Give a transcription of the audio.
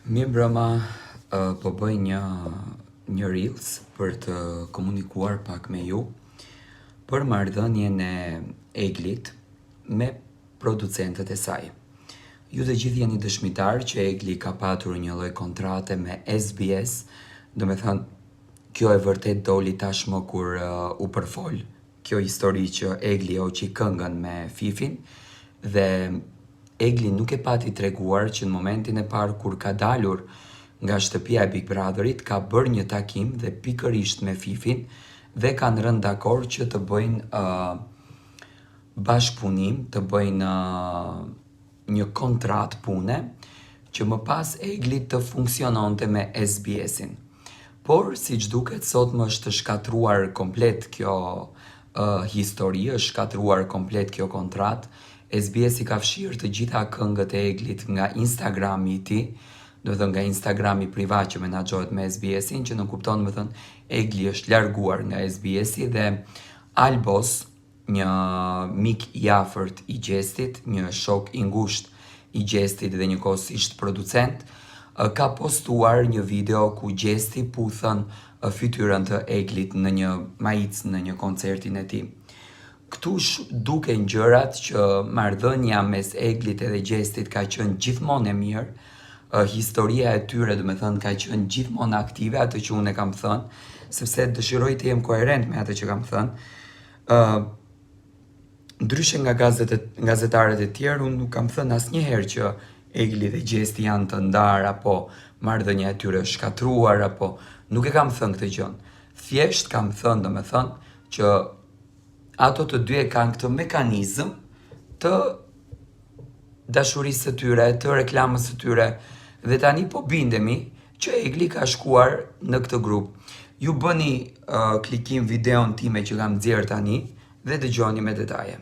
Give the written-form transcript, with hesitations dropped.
Mirë mbrëma, po bëj një reels për të komunikuar pak me ju për marrëdhënien e Eglit me producentët e saj. Ju të gjithë jeni dëshmitar që Egli ka patur një lloj kontrate me SBS, do me thënë, kjo e vërtet doli tashmë kur u përfol kjo histori që Egli hoqi këngën me Fifin dhe Egli nuk e pati treguar që në momentin e parë kur ka dalur nga shtëpia e Big Brotherit ka bërë një takim dhe pikërisht me Fifin dhe kanë rënë dakord që të bëjnë bashkëpunim, të bëjnë një kontrat pune që më pas Egli të funksiononte me SBS-in. Por, si që duket, sot më është shkatruar komplet kjo histori, është shkatruar komplet kjo kontrat. SBS i ka fshirë të gjitha këngët e Eglit nga Instagrami i tij, do të thënë nga Instagrami privat që menaxhohet me SBS-in, që nuk kupton, do të thënë, Egli është larguar nga SBS-i dhe Albos, një mik i afërt i Gjestit, një shok i ngushtë i Gjestit dhe njëkohësisht producent, ka postuar një video ku Gjesti puthën fytyrën të Eglit në një maicë në një koncertin e tij. Këtu duken gjërat që marrëdhënia mes Eglit edhe Gjestit ka qenë gjithmonë e mirë, historia e tyre, do me thënë, ka qenë gjithmonë aktive, atë që unë e kam thënë, sepse dëshiroj të jem koherent me atë që kam thënë. Ndryshe nga gazetarët e tjerë, unë nuk kam thënë asnjëherë që Egli dhe Gjesti janë të ndarë, apo marrëdhënia e tyre është shkatruar, apo nuk e kam thënë këtë gjë. Thjesht kam thënë, do me thënë, që ato të dy e kanë këtë mekanizëm të dashurisë së tyre, të reklamës së tyre, dhe tani po bindemi që Egli ka shkuar në këtë grup. Ju bëni klikim videon time që kam nxjerr tani dhe dëgjoni me detaje.